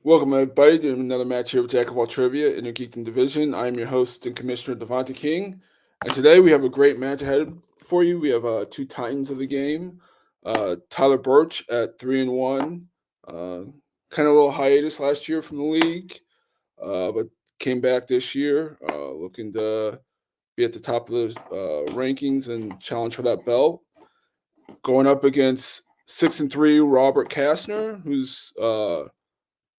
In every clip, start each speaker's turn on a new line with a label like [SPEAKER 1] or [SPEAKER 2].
[SPEAKER 1] Welcome, everybody, to another match here with Jack of All Trivia in the Geekdom Division. I'm your host and Commissioner Devonta King, and today we have a great match ahead for you. We have two titans of the game, Tyler Burch at 3-1, kind of a little hiatus last year from the league, but came back this year, looking to be at the top of the rankings and challenge for that belt. Going up against 6-3 Robert Castner, who's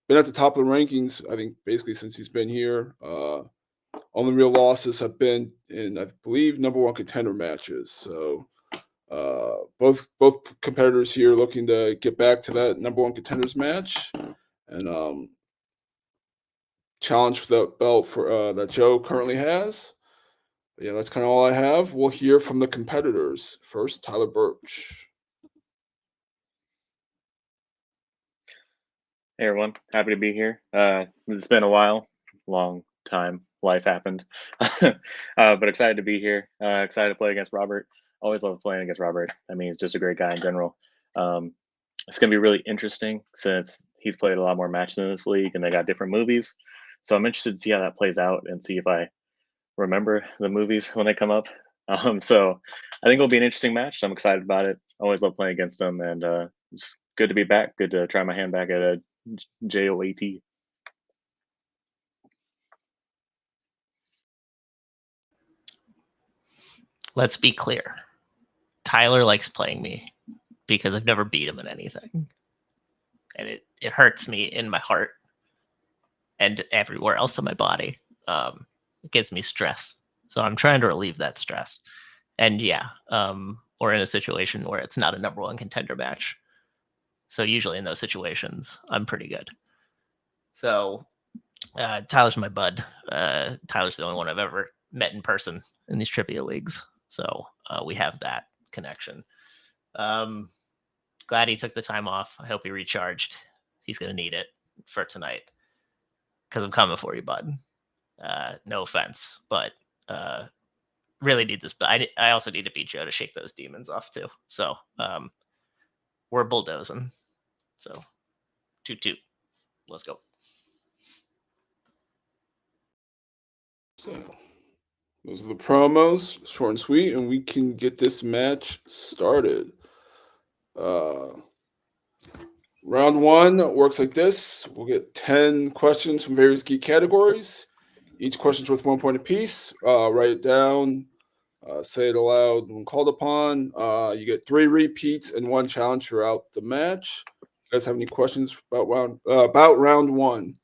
[SPEAKER 1] been at the top of the rankings, I think, basically since he's been here. Only real losses have been in, I believe, number one contender matches. So both competitors here looking to get back to that number one contenders match and challenge for that belt for that Joe currently has. But yeah, that's kind of all I have. We'll hear from the competitors first. Tyler Burch.
[SPEAKER 2] Hey everyone, happy to be here. It's been a while, long time. Life happened, but excited to be here. Excited to play against Robert. Always love playing against Robert. I mean, he's just a great guy in general. It's gonna be really interesting since he's played a lot more matches in this league, and they got different movies. So I'm interested to see how that plays out and see if I remember the movies when they come up. So I think it'll be an interesting match. I'm excited about it. Always love playing against him, and it's good to be back. Good to try my hand back at a JOAT.
[SPEAKER 3] Let's be clear. Tyler likes playing me because I've never beat him in anything. And it hurts me in my heart and everywhere else in my body. It gives me stress. So I'm trying to relieve that stress. And yeah, we're in a situation where it's not a number one contender match. So usually in those situations, I'm pretty good. So Tyler's my bud. Tyler's the only one I've ever met in person in these trivia leagues. So we have that connection. Glad he took the time off. I hope he recharged. He's going to need it for tonight because I'm coming for you, bud. No offense, but really need this. But I also need to beat Joe to shake those demons off too. So we're bulldozing. So 2-2. Let's go.
[SPEAKER 1] So those are the promos, short and sweet, and we can get this match started. Round one works like this. We'll get 10 questions from various key categories. Each question's worth 1 point apiece. Write it down, say it aloud when called upon. You get 3 repeats and 1 challenge throughout the match. You guys have any questions about round one?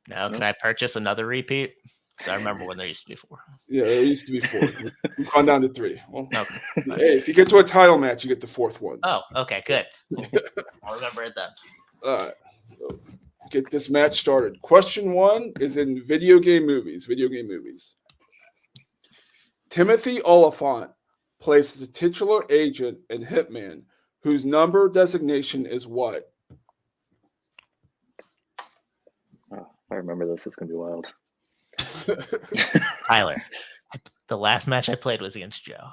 [SPEAKER 3] Now, can I purchase another repeat? Because I remember when there used to be 4.
[SPEAKER 1] Yeah, there used to be 4. We've gone down to 3. Well, okay. Hey, if you get to a title match, you get the 4th one.
[SPEAKER 3] Oh, okay, good. I'll remember it then.
[SPEAKER 1] All right, so get this match started. Question 1 is in video game movies. Timothy Oliphant plays the titular agent in Hitman, whose number designation is what?
[SPEAKER 2] Oh, I remember this. It's going to be wild.
[SPEAKER 3] Tyler, the last match I played was against Joe.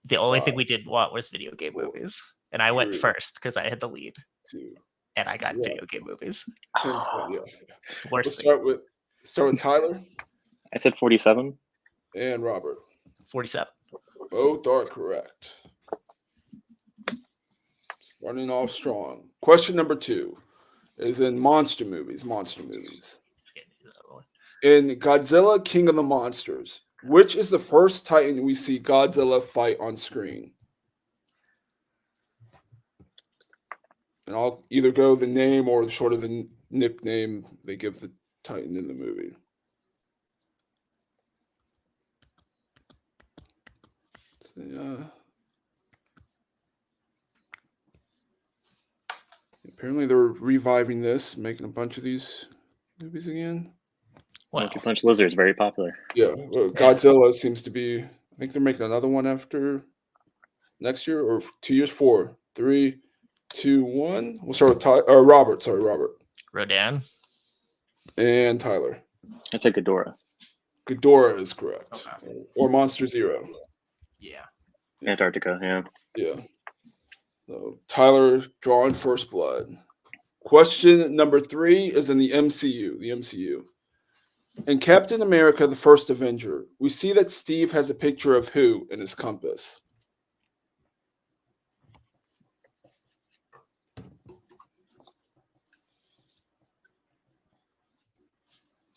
[SPEAKER 3] The only thing we did want was video game movies. And I went first because I had the lead.
[SPEAKER 1] 2.
[SPEAKER 3] And I got video game movies.
[SPEAKER 1] Yeah.
[SPEAKER 3] Worst
[SPEAKER 1] We'll start with Tyler.
[SPEAKER 2] I said 47.
[SPEAKER 1] And Robert.
[SPEAKER 3] 47.
[SPEAKER 1] Both are correct. Running off strong. Question number 2 is in monster movies. In Godzilla, King of the Monsters, which is the first Titan we see Godzilla fight on screen? And I'll either go the name or sort of the nickname they give the Titan in the movie. So, apparently they're reviving this, making a bunch of these movies again.
[SPEAKER 2] Monkey Punch Lizard is very popular.
[SPEAKER 1] Yeah, Godzilla seems to be. I think they're making another one after next year or 2 years. 4, 3, 2, 1. We'll start with Robert. Sorry, Robert.
[SPEAKER 3] Rodan.
[SPEAKER 1] And Tyler.
[SPEAKER 2] I said Ghidorah.
[SPEAKER 1] Ghidorah is correct. Okay. Or Monster Zero.
[SPEAKER 3] Yeah.
[SPEAKER 2] Antarctica. Yeah.
[SPEAKER 1] Yeah. So Tyler drawing first blood. Question number 3 is in the MCU. In Captain America: The First Avenger, we see that Steve has a picture of who in his compass?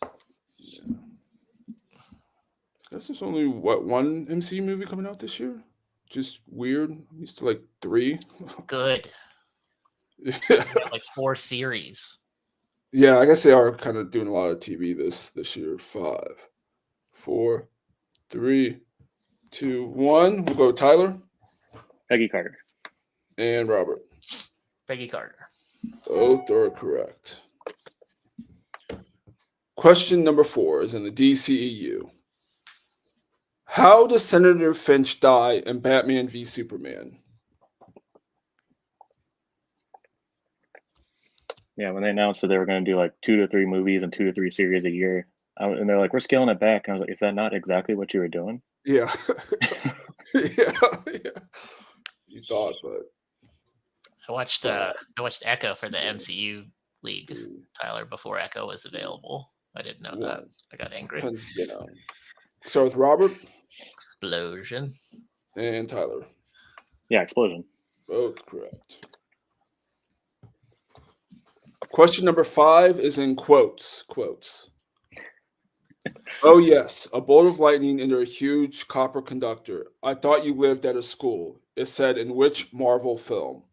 [SPEAKER 1] I guess there's only one MCU movie coming out this year? Just weird. I'm used to like 3.
[SPEAKER 3] Good.
[SPEAKER 1] Yeah.
[SPEAKER 3] We have like 4 series.
[SPEAKER 1] Yeah, I guess they are kind of doing a lot of TV this year. 5, 4, 3, 2, 1. We'll go Tyler
[SPEAKER 2] Peggy Carter.
[SPEAKER 1] and Robert.
[SPEAKER 3] Peggy Carter.
[SPEAKER 1] Both are correct. Question number 4 is in the DCEU. How does Senator Finch die in Batman v Superman?
[SPEAKER 2] Yeah, when they announced that they were going to do like 2 to 3 movies and 2 to 3 series a year, and they're like, we're scaling it back. And I was like, is that not exactly what you were doing?
[SPEAKER 1] Yeah. yeah. You thought, but
[SPEAKER 3] I watched Echo for the MCU League, Tyler, before Echo was available. I didn't know that. I got angry.
[SPEAKER 1] Hands down. Start with Robert
[SPEAKER 3] Explosion.
[SPEAKER 1] and Tyler.
[SPEAKER 2] Yeah, explosion.
[SPEAKER 1] Both correct. Question number 5 is in quotes. Oh, yes, a bolt of lightning into a huge copper conductor. I thought you lived at a school. It said in which Marvel film?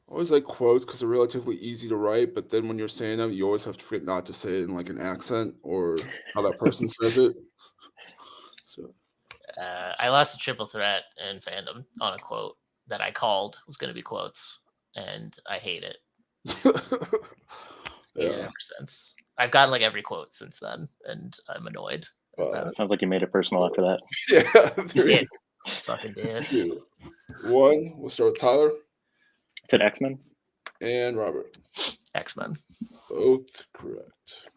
[SPEAKER 1] I always like quotes because they're relatively easy to write, but then when you're saying them, you always have to forget not to say it in like an accent or how that person says it. So.
[SPEAKER 3] I lost a triple threat in fandom on a quote that I called was going to be quotes, and I hate it. Hate it ever since. I've gotten like every quote since then, and I'm annoyed.
[SPEAKER 2] Sounds like you made it personal after that.
[SPEAKER 1] Yeah,
[SPEAKER 3] 3, fucking did.
[SPEAKER 1] 2, 1. We'll start with Tyler.
[SPEAKER 2] I said X-Men.
[SPEAKER 1] And Robert.
[SPEAKER 3] X-Men.
[SPEAKER 1] Both correct.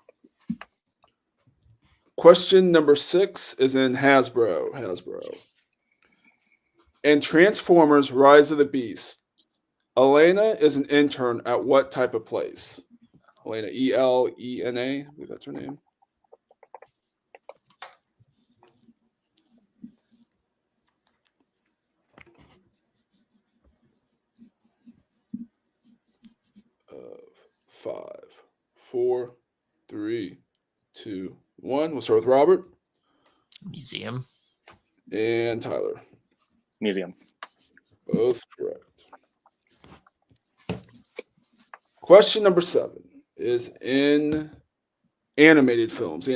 [SPEAKER 1] Question number 6 is in Hasbro. In Transformers: Rise of the Beast, Elena is an intern at what type of place? Elena, Elena, I believe that's her name. Five, 4, 3, 2, 1. We'll start with Robert.
[SPEAKER 3] Museum.
[SPEAKER 1] And Tyler.
[SPEAKER 2] Museum.
[SPEAKER 1] Both correct. Question number 7 is in animated films.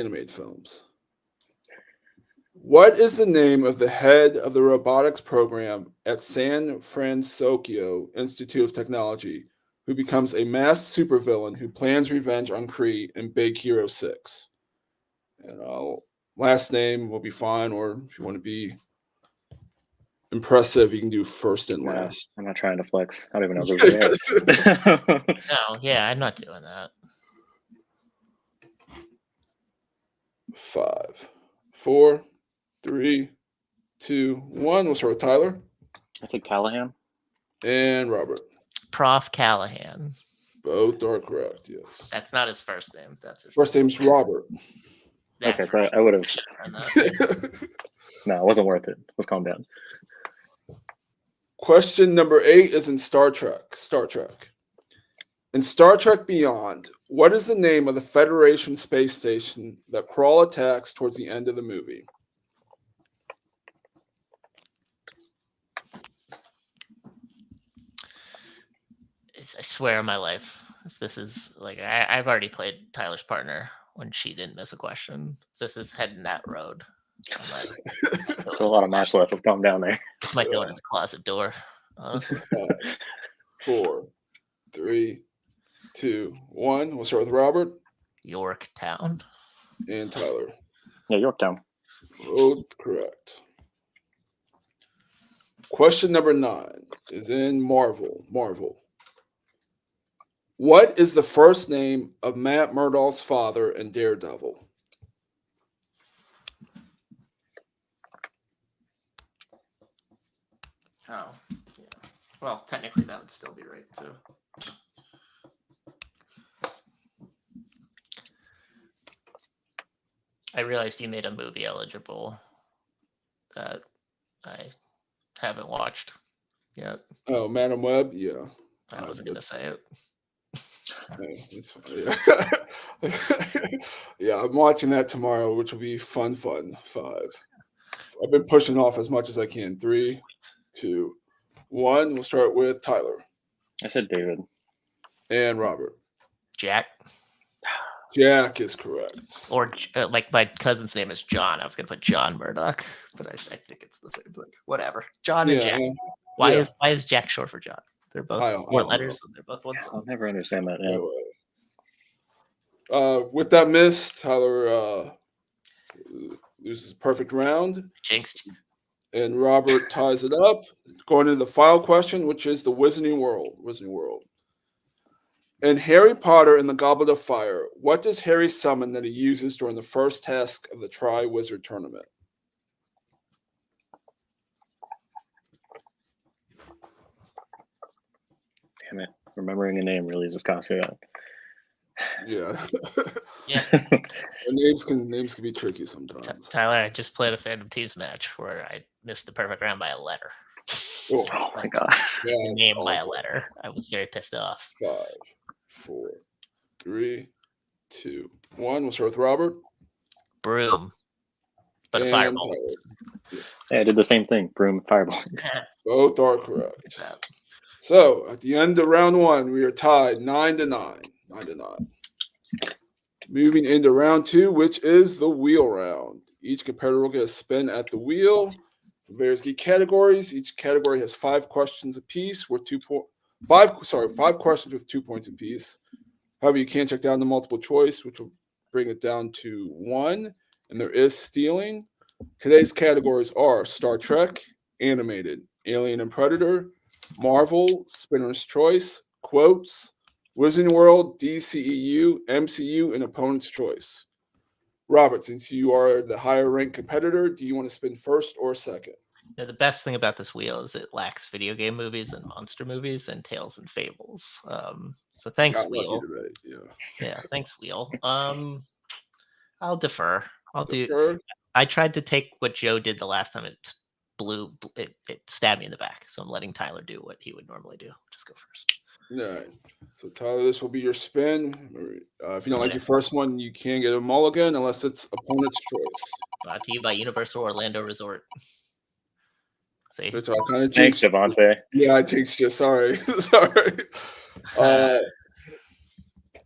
[SPEAKER 1] What is the name of the head of the robotics program at San Francisco Institute of Technology, who becomes a masked supervillain who plans revenge on Kree in Big Hero 6? And last name will be fine, or if you want to be impressive, you can do first and last.
[SPEAKER 2] I'm not trying to flex. I don't even know who they are.
[SPEAKER 3] No, yeah, I'm not doing that.
[SPEAKER 1] 5, 4, 3, 2, 1. We'll start with Tyler.
[SPEAKER 2] I said Callahan.
[SPEAKER 1] And Robert.
[SPEAKER 3] Prof. Callahan.
[SPEAKER 1] Both are correct, yes.
[SPEAKER 3] That's not his first name. That's his
[SPEAKER 1] first name's Robert.
[SPEAKER 2] Okay, so I would have. No, it wasn't worth it. Let's calm down.
[SPEAKER 1] Question number 8 is in Star Trek. In Star Trek Beyond, what is the name of the Federation space station that Krall attacks towards the end of the movie?
[SPEAKER 3] I swear on my life, if this is like I've already played Tyler's partner when she didn't miss a question. If this is heading that road.
[SPEAKER 2] There's a lot of match left. Let's calm down there.
[SPEAKER 3] This might go into the closet door.
[SPEAKER 1] 5, 4, 3, 2, 1. We'll start with Robert.
[SPEAKER 3] Yorktown.
[SPEAKER 1] And Tyler.
[SPEAKER 2] Yeah, Yorktown.
[SPEAKER 1] Both correct. Question number 9 is in Marvel. What is the first name of Matt Murdock's father in Daredevil?
[SPEAKER 3] Oh, yeah. Well, technically that would still be right too. I realized you made a movie eligible that I haven't watched yet.
[SPEAKER 1] Oh, Madam Web, yeah.
[SPEAKER 3] I wasn't gonna say it.
[SPEAKER 1] Yeah, it's fine. Yeah. Yeah, I'm watching that tomorrow, which will be fun. 5. I've been pushing off as much as I can. 3, 2, 1. We'll start with Tyler
[SPEAKER 2] I said David.
[SPEAKER 1] and Robert.
[SPEAKER 3] Jack,
[SPEAKER 1] Jack is correct.
[SPEAKER 3] or like my cousin's name is John. I was gonna put John Murdoch, but I think it's the same thing. Whatever. John and Jack. Why is Jack short for John? They're both
[SPEAKER 1] I don't
[SPEAKER 3] 4
[SPEAKER 1] know.
[SPEAKER 3] letters and they're both one
[SPEAKER 2] I'll
[SPEAKER 3] syllable.
[SPEAKER 2] never understand that. Yeah.
[SPEAKER 1] Anyway, with that miss, Tyler loses a perfect round,
[SPEAKER 3] Jinxed.
[SPEAKER 1] and Robert ties it up. Going into the final question, which is the Wizarding World. In Harry Potter and the Goblet of Fire, what does Harry summon that he uses during the first task of the Tri-Wizard Tournament?
[SPEAKER 2] Damn it. Remembering a name really just costs you that.
[SPEAKER 1] Yeah.
[SPEAKER 3] Yeah.
[SPEAKER 1] names can be tricky sometimes.
[SPEAKER 3] Tyler, I just played a Phantom Teams match where I missed the perfect round by a letter.
[SPEAKER 2] Oh my god.
[SPEAKER 1] Yeah,
[SPEAKER 3] The name by a letter. I was very pissed off.
[SPEAKER 1] 5, 4, 3, 2, 1. We'll start with Robert.
[SPEAKER 3] Broom. But a
[SPEAKER 1] And
[SPEAKER 3] fireball.
[SPEAKER 1] Tyler.
[SPEAKER 2] Yeah, I did the same thing. Broom, fireball.
[SPEAKER 1] Both are correct. So at the end of round 1, we are tied 9-9. 9-9. Moving into round 2, which is the wheel round. Each competitor will get a spin at the wheel for various key categories. Each category has 5 questions apiece with 5 questions with 2 points apiece. However, you can check down the multiple choice, which will bring it down to 1. And there is stealing. Today's categories are Star Trek, Animated, Alien and Predator, Marvel, Spinner's Choice, Quotes, Wizarding World, DCEU, MCU, and Opponent's Choice. Robert, since you are the higher ranked competitor, do you want to spin first or second?
[SPEAKER 3] Yeah, the best thing about this wheel is it lacks video game movies and monster movies and Tales and Fables. So thanks,
[SPEAKER 1] Got lucky
[SPEAKER 3] Wheel.
[SPEAKER 1] today,
[SPEAKER 3] Yeah, thanks, Wheel. I'll defer.
[SPEAKER 1] Defer?
[SPEAKER 3] I tried to take what Joe did the last time. It stabbed me in the back. So I'm letting Tyler do what he would normally do. Just go first.
[SPEAKER 1] All right. So Tyler, this will be your spin. If you don't like your first one, you can get a mulligan unless it's Opponent's Choice.
[SPEAKER 3] Brought to you by Universal Orlando Resort. See?
[SPEAKER 1] Which I kind of
[SPEAKER 2] Thanks, Devontae.
[SPEAKER 1] Yeah, I jinxed you. Sorry. Sorry.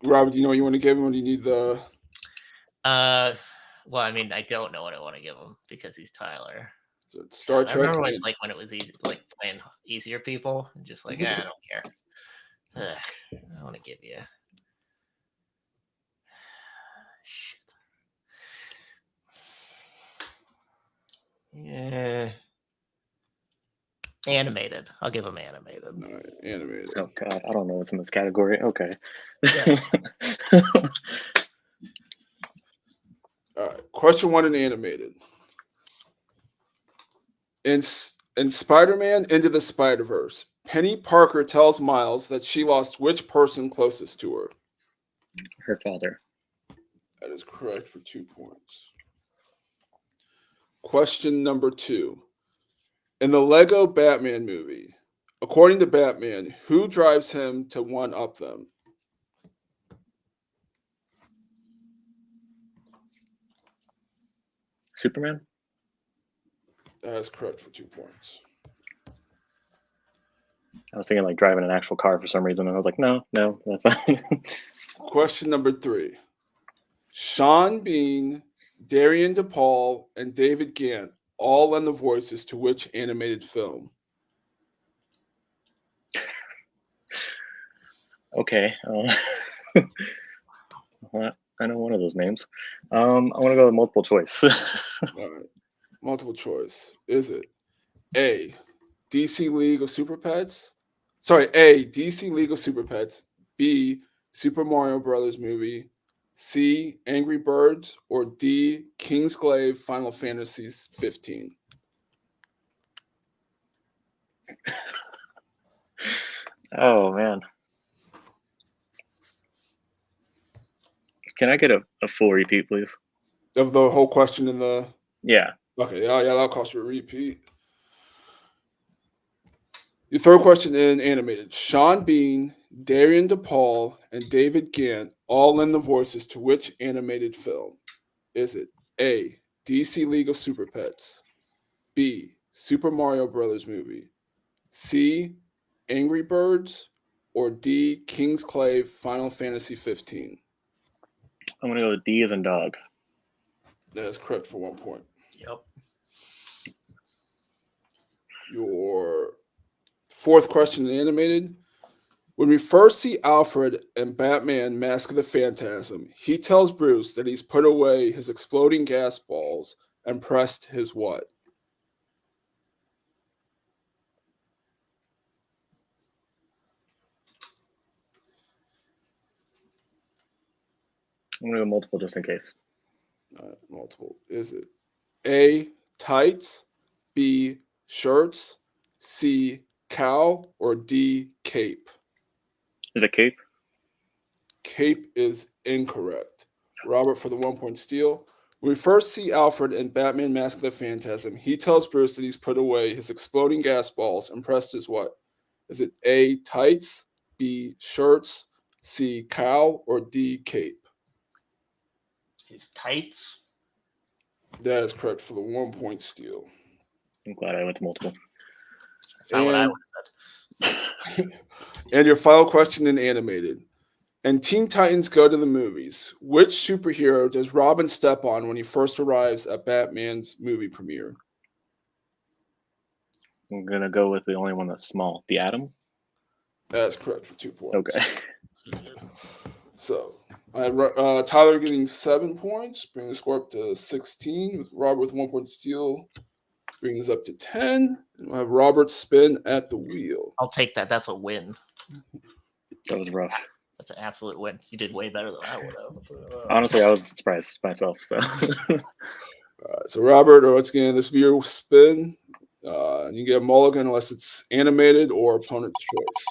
[SPEAKER 1] Robert, do you know what you want to give him, or do you need the...
[SPEAKER 3] Well, I mean, I don't know what I want to give him because he's Tyler.
[SPEAKER 1] Star Trek.
[SPEAKER 3] I remember when it's like when it was easy, like playing easier people, and just like, I don't care. I want to give you. Shit. Yeah. Animated. I'll give him animated.
[SPEAKER 1] All right, animated.
[SPEAKER 2] Oh god, I don't know what's in this category. Okay.
[SPEAKER 3] Yeah.
[SPEAKER 1] All right. Question 1 in animated. In Spider-Man Into the Spider-Verse, Penny Parker tells Miles that she lost which person closest to her?
[SPEAKER 2] Her father.
[SPEAKER 1] That is correct for 2 points. Question number 2. In the Lego Batman movie, according to Batman, who drives him to one-up them?
[SPEAKER 2] Superman?
[SPEAKER 1] That is correct for 2 points.
[SPEAKER 2] I was thinking like driving an actual car for some reason, and I was like, no, that's not.
[SPEAKER 1] Question number 3. Sean Bean, Darian DePaul, and David Gant all lend the voices to which animated film?
[SPEAKER 2] Okay. I know one of those names. I want to go with multiple choice.
[SPEAKER 1] All right. Multiple choice. Is it A, DC League of Super Pets? Sorry, A, DC League of Super Pets. B, Super Mario Brothers movie. C, Angry Birds. Or D, Kingsglaive Final Fantasy 15.
[SPEAKER 2] Oh man. Can I get a full repeat, please?
[SPEAKER 1] Of the whole question in the.
[SPEAKER 2] Yeah.
[SPEAKER 1] Okay, yeah, that'll cost you a repeat. Your third question in animated. Sean Bean, Darian DePaul, and David Gant all lend the voices to which animated film? Is it A, DC League of Super Pets, B, Super Mario Brothers movie, C, Angry Birds, or D, King's Clave Final Fantasy 15?
[SPEAKER 2] I'm gonna go with D as in dog.
[SPEAKER 1] That is correct for 1 point.
[SPEAKER 3] Yep.
[SPEAKER 1] Your fourth question in animated. When we first see Alfred in Batman Mask of the Phantasm, he tells Bruce that he's put away his exploding gas balls and pressed his what?
[SPEAKER 2] I'm gonna go multiple just in case.
[SPEAKER 1] Multiple. Is it A, tights, B, shirts, C, cow, or D, cape?
[SPEAKER 2] Is it cape?
[SPEAKER 1] Cape is incorrect. Robert for the 1 point steal. When we first see Alfred in Batman Mask of the Phantasm, he tells Bruce that he's put away his exploding gas balls and pressed his what? Is it A, tights, B, shirts, C, cow, or D, cape?
[SPEAKER 3] His tights.
[SPEAKER 1] That is correct for the 1 point steal.
[SPEAKER 2] I'm glad I went to multiple.
[SPEAKER 3] That's not what I
[SPEAKER 1] And-
[SPEAKER 3] would have said.
[SPEAKER 1] And your final question in animated. And Teen Titans Go to the Movies. Which superhero does Robin step on when he first arrives at Batman's movie premiere?
[SPEAKER 2] I'm gonna go with the only one that's small. The Atom?
[SPEAKER 1] That's correct for 2 points.
[SPEAKER 2] Okay.
[SPEAKER 1] So I have Tyler getting 7 points, bringing the score up to 16. With Robert with 1 point steal, bringing us up to 10. And we'll have Robert spin at the wheel.
[SPEAKER 3] I'll take that. That's a win.
[SPEAKER 2] That was rough.
[SPEAKER 3] That's an absolute win. You did way better than I would have.
[SPEAKER 2] Honestly, I was surprised myself. So
[SPEAKER 1] So Robert, once again, this will be your spin. You get a mulligan unless it's animated or opponent's choice.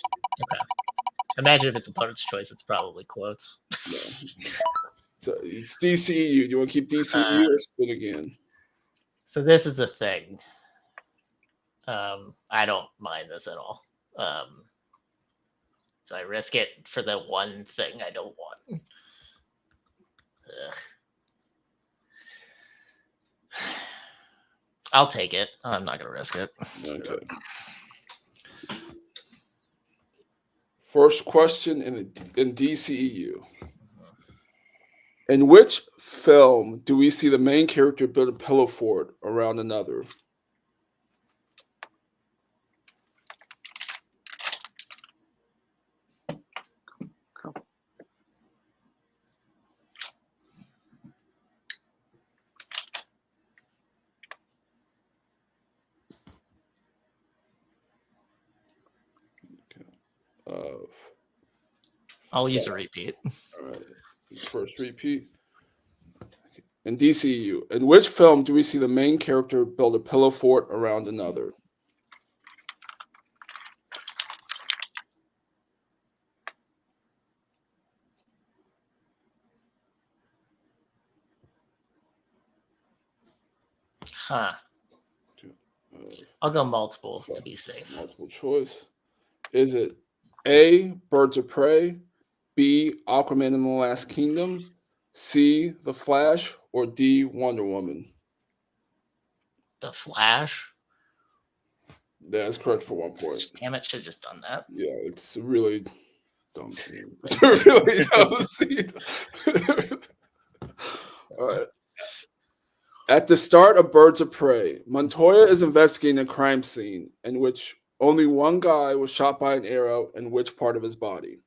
[SPEAKER 3] Imagine if it's opponent's choice, it's probably quotes.
[SPEAKER 1] No. So it's DCEU. Do you want to keep DCEU or spin again?
[SPEAKER 3] So this is the thing. I don't mind this at all. So I risk it for the one thing I don't want. Ugh. I'll take it. I'm not going to risk it.
[SPEAKER 1] Okay. First question in DCEU. In which film do we see the main character build a pillow fort around another?
[SPEAKER 3] I'll use a repeat.
[SPEAKER 1] All right. First repeat. In DCEU, in which film do we see the main character build a pillow fort around another?
[SPEAKER 3] Huh. I'll go multiple to be safe.
[SPEAKER 1] Multiple choice. Is it A, Birds of Prey, B, Aquaman and the Last Kingdom, C, The Flash, or D, Wonder Woman?
[SPEAKER 3] The Flash?
[SPEAKER 1] That's correct for 1 point.
[SPEAKER 3] Damn it, should have just done that.
[SPEAKER 1] Yeah, it's a really dumb scene. It's a really dumb scene. All right. At the start of Birds of Prey, Montoya is investigating a crime scene in which only one guy was shot by an arrow in which part of his body?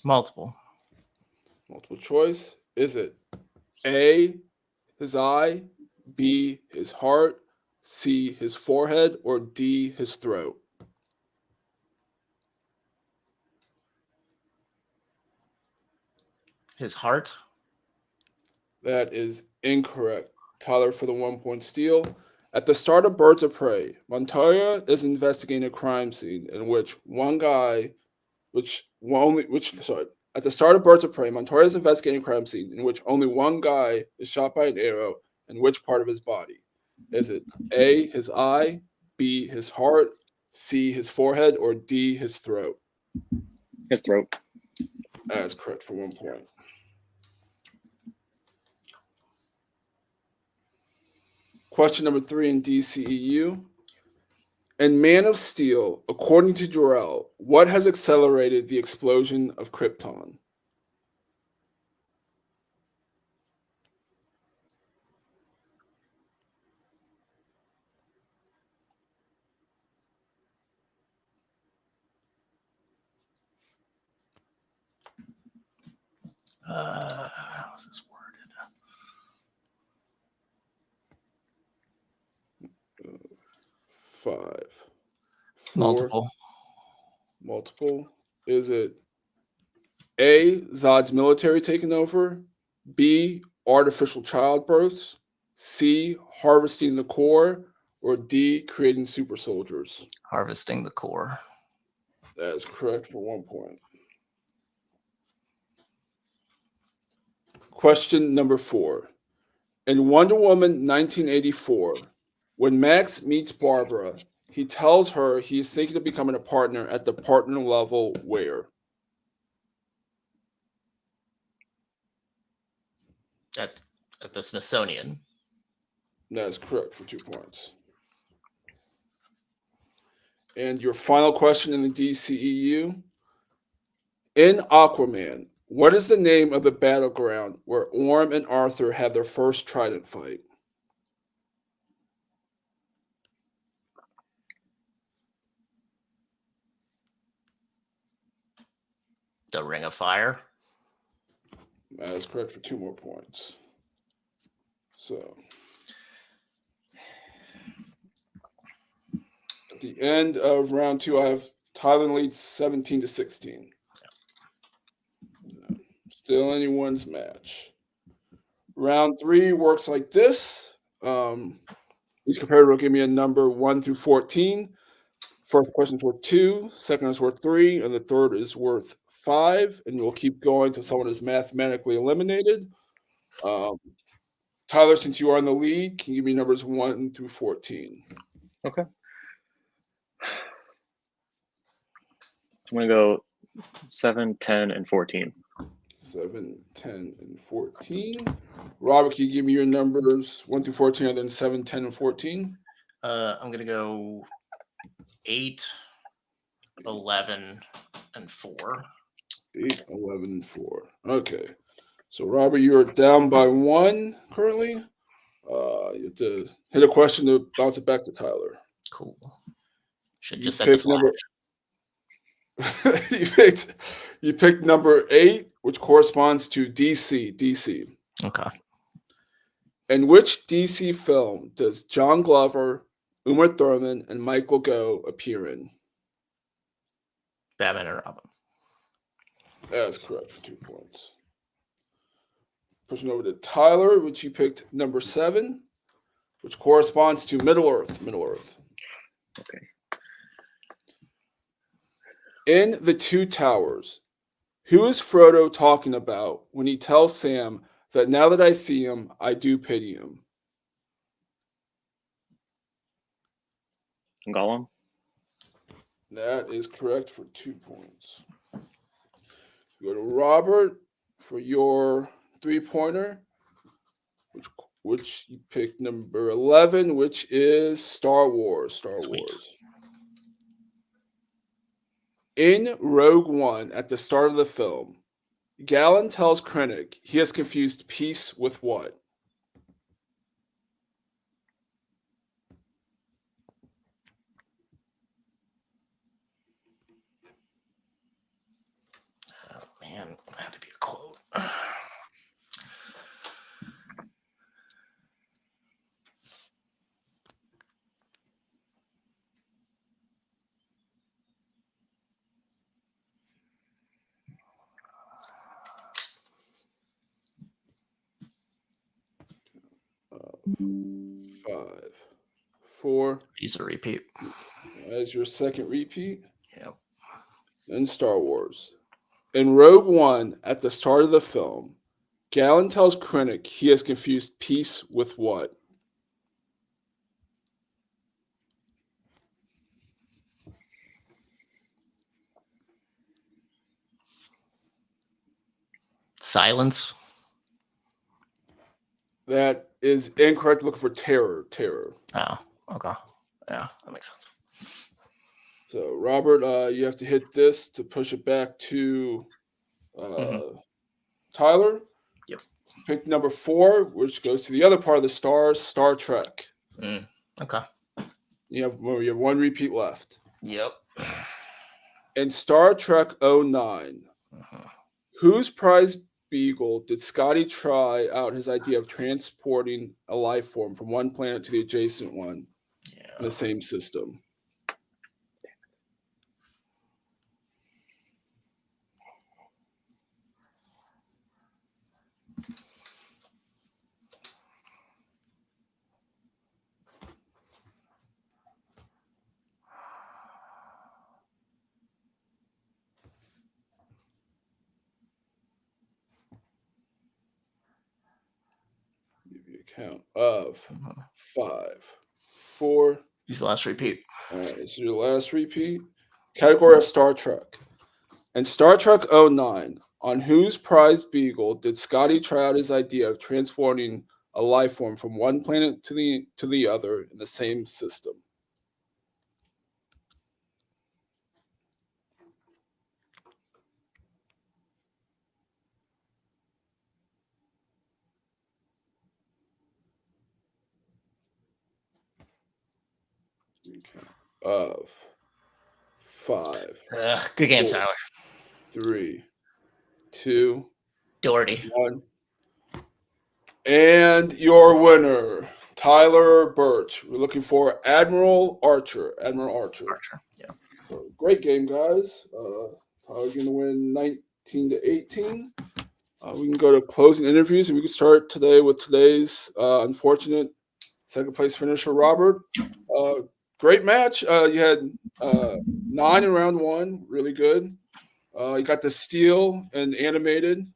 [SPEAKER 3] Multiple.
[SPEAKER 1] Multiple choice. Is it A, his eye, B, his heart, C, his forehead, or D, his throat?
[SPEAKER 3] His heart.
[SPEAKER 1] That is incorrect. Tyler for the 1 point steal. At the start of Birds of Prey, Montoya is investigating a crime scene in which one guy, at the start of Birds of Prey, Montoya is investigating a crime scene in which only one guy is shot by an arrow in which part of his body? Is it A, his eye, B, his heart, C, his forehead, or D, his throat?
[SPEAKER 2] His throat.
[SPEAKER 1] That is correct for 1 point. Question number 3 in DCEU. In Man of Steel, according to Jor-El, what has accelerated the explosion of Krypton?
[SPEAKER 3] How is this worded?
[SPEAKER 1] 5, 4,
[SPEAKER 3] Multiple.
[SPEAKER 1] Is it A, Zod's military taking over, B, artificial childbirths, C, harvesting the core, or D, creating super soldiers?
[SPEAKER 3] Harvesting the core.
[SPEAKER 1] That is correct for 1 point. Question number 4. In Wonder Woman 1984, when Max meets Barbara, he tells her he is thinking of becoming a partner at the partner level where?
[SPEAKER 3] At the Smithsonian.
[SPEAKER 1] That is correct for 2 points. And your final question in the DCEU. In Aquaman, what is the name of the battleground where Orm and Arthur have their first trident fight?
[SPEAKER 3] The Ring of Fire.
[SPEAKER 1] That is correct for 2 more points. So, at the end of round 2, I have Tyler leads 17-16. Still anyone's match. Round 3 works like this. Each competitor will give me a number 1 through 14. First question is worth 2, second is worth 3, and the third is worth 5. And we'll keep going until someone is mathematically eliminated. Tyler, since you are in the lead, can you give me numbers 1 through 14?
[SPEAKER 2] Okay. I'm going to go 7, 10, and 14.
[SPEAKER 1] 7, 10, and 14. Robert, can you give me your numbers 1 through 14, and then 7, 10, and 14?
[SPEAKER 3] I'm going to go 8, 11, and 4.
[SPEAKER 1] 8, 11, and 4. Okay. So, Robert, you are down by 1 currently. You have to hit a question to bounce it back to Tyler.
[SPEAKER 3] Cool. Should
[SPEAKER 1] You
[SPEAKER 3] just set the
[SPEAKER 1] picked number.
[SPEAKER 3] flash.
[SPEAKER 1] you picked number 8, which corresponds to DC. DC.
[SPEAKER 3] Okay.
[SPEAKER 1] In which DC film does John Glover, Uma Thurman, and Michael Gough appear in?
[SPEAKER 3] Batman and Robin.
[SPEAKER 1] That is correct for 2 points. Pushing over to Tyler, which you picked number 7, which corresponds to Middle Earth. Middle Earth.
[SPEAKER 2] Okay.
[SPEAKER 1] In The Two Towers, who is Frodo talking about when he tells Sam that now that I see him, I do pity him?
[SPEAKER 2] Gollum.
[SPEAKER 1] That is correct for 2 points. Go to Robert for your 3-pointer, which you picked number 11, which is Star Wars. Star Wars. In Rogue One, at the start of the film, Galen tells Krennic he has confused peace with what?
[SPEAKER 3] Oh, man. That had to be a quote.
[SPEAKER 1] 5, 4.
[SPEAKER 3] Use a repeat.
[SPEAKER 1] As your second repeat.
[SPEAKER 3] Yep.
[SPEAKER 1] Then Star Wars. In Rogue One, at the start of the film, Galen tells Krennic he has confused peace with what?
[SPEAKER 3] Silence.
[SPEAKER 1] That is incorrect. Looking for terror. Terror.
[SPEAKER 3] Oh, okay. Yeah, that makes sense.
[SPEAKER 1] So, Robert, you have to hit this to push it back to Tyler.
[SPEAKER 3] Yep.
[SPEAKER 1] Pick number 4, which goes to the other part of the stars, Star Trek.
[SPEAKER 3] Okay.
[SPEAKER 1] You have one repeat left.
[SPEAKER 3] Yep.
[SPEAKER 1] In Star Trek 09, whose prize beagle did Scotty try out his idea of transporting a life form from one planet to the adjacent one in the same system? Count of 5, 4.
[SPEAKER 3] Use the last repeat.
[SPEAKER 1] All right, this is your last repeat. Category of Star Trek. In Star Trek 09, on whose prize beagle did Scotty try out his idea of transporting a life form from one planet to the other in the same system? Of 5.
[SPEAKER 3] Good game,
[SPEAKER 1] 4,
[SPEAKER 3] Tyler.
[SPEAKER 1] 3, 2,
[SPEAKER 3] Doherty.
[SPEAKER 1] 1. And your winner, Tyler Burch. We're looking for Admiral Archer.
[SPEAKER 3] Archer. Yeah.
[SPEAKER 1] So, great game, guys. Tyler's going to win 19-18. We can go to closing interviews, and we can start today with today's unfortunate second place finisher, Robert. Great match. You had 9 in round 1, really good. You got the steal and animated.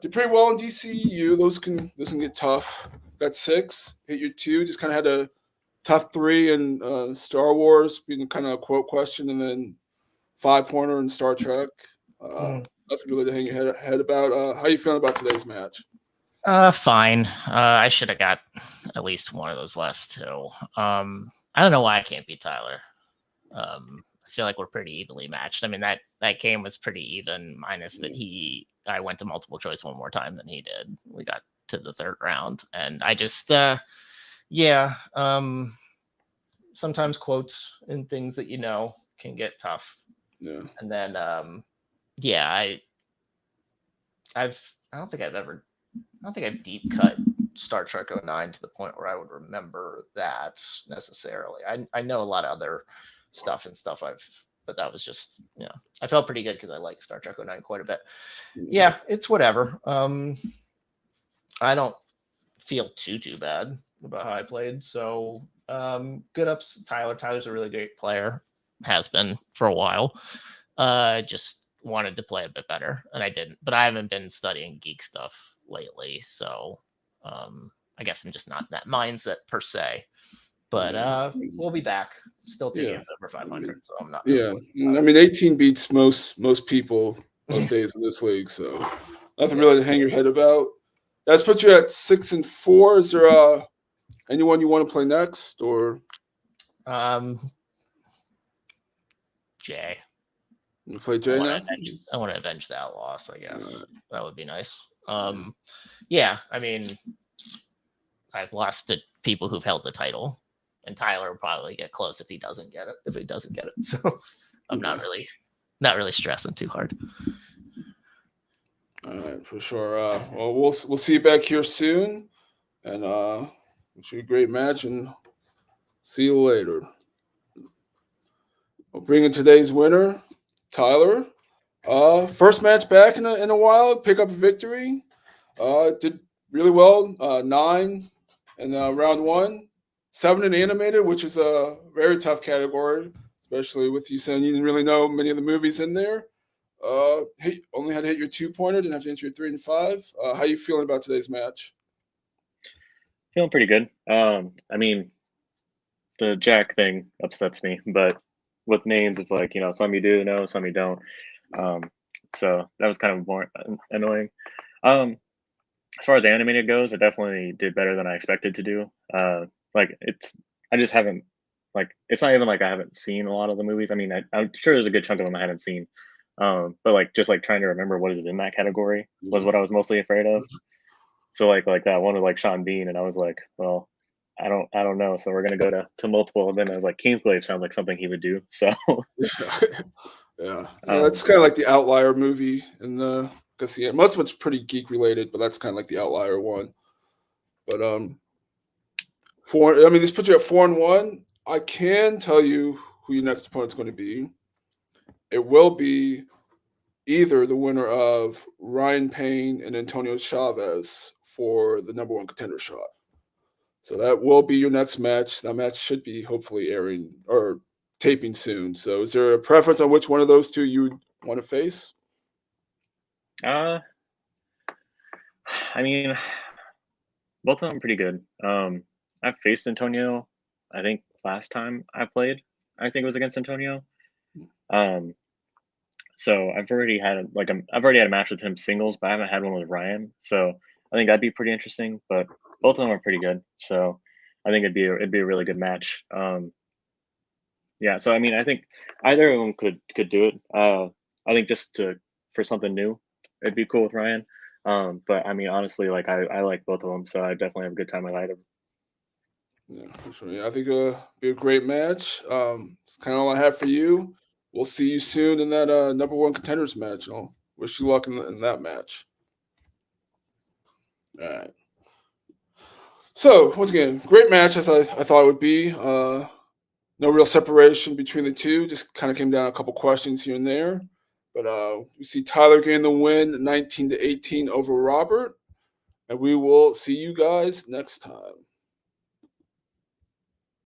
[SPEAKER 1] Did pretty well in DCU. Those can get tough. Got 6, hit your 2. Just kind of had a tough 3 in Star Wars, being kind of a quote question, and then 5-pointer in Star Trek. Nothing really to hang your head about. How you feeling about today's match?
[SPEAKER 3] Fine. I should have got at least one of those last 2. I don't know why I can't beat Tyler. I feel like we're pretty evenly matched. I mean, that game was pretty even, minus that I went to multiple choice one more time than he did. We got to the 3rd round, and I just, sometimes quotes and things that can get tough.
[SPEAKER 1] Yeah.
[SPEAKER 3] And then, I don't think I've deep cut Star Trek 09 to the point where I would remember that necessarily. I know a lot of other stuff, but that was just, I felt pretty good because I like Star Trek 09 quite a bit. Yeah, it's whatever. I don't feel too bad about how I played. So good ups, Tyler. Tyler's a really great player, has been for a while. Just wanted to play a bit better, and I didn't. But I haven't been studying geek stuff lately, so I guess I'm just not in that mindset per se. But we'll be back. Still 2 games over 500, so I'm not.
[SPEAKER 1] Yeah, I mean, 18 beats most people most days in this league, so nothing really to hang your head about. That's put you at 6-4. Is there anyone you want to play next, or
[SPEAKER 3] Jay?
[SPEAKER 1] You play Jay now?
[SPEAKER 3] I want to avenge that loss, I guess. That would be nice. Yeah, I mean, I've lost to people who've held the title, and Tyler will probably get close if he doesn't get it. So I'm not really stressing too hard.
[SPEAKER 1] All right, for sure. Well, we'll see you back here soon, and wish you a great match, and see you later. We'll bring in today's winner, Tyler. First match back in a while, pick up a victory. Did really well. 9 And round one, 7 and animated, which is a very tough category, especially with you saying you didn't really know many of the movies in there. Only had to hit your 2-pointer, didn't have to enter your 3 and 5. How you feeling about today's match?
[SPEAKER 2] Feeling pretty good. I mean, the Jack thing upsets me, but with names, it's like, some you do know, some you don't. So that was kind of more annoying. As far as animated goes, it definitely did better than I expected to do. I just haven't, it's not even like I haven't seen a lot of the movies. I mean, I'm sure there's a good chunk of them I haven't seen. But just trying to remember what is in that category was what I was mostly afraid of. So like that one with like Sean Bean, and I was like, well, I don't know. So we're gonna go to multiple. And then I was like, Kingsglaive sounds like something he would do. So
[SPEAKER 1] Yeah, that's kind of like the outlier movie, and because most of it's pretty geek related, but that's kind of like the outlier one. But this puts you at 4-1. I can tell you who your next opponent's going to be. It will be either the winner of Ryan Payne and Antonio Chavez for the number 1 contender shot. So that will be your next match. That match should be hopefully airing or taping soon. So is there a preference on which one of those two you would want to face?
[SPEAKER 2] I mean, both of them are pretty good. I faced Antonio, I think last time I played, I think it was against Antonio. So I've already had a match with him singles, but I haven't had one with Ryan. So I think that'd be pretty interesting. But both of them are pretty good. So I think it'd be a really good match. Yeah. So I mean, I think either of them could do it. I think for something new, it'd be cool with Ryan. But I mean, honestly, I like both of them, so I definitely have a good time with either.
[SPEAKER 1] Yeah, for sure. Yeah, I think it'll be a great match. It's kind of all I have for you. We'll see you soon in that number 1 contenders match. I'll wish you luck in that match. All right. So once again, great match as I thought it would be. No real separation between the two. Just kind of came down a couple questions here and there. But we see Tyler getting the win, 19-18 over Robert. And we will see you guys next time.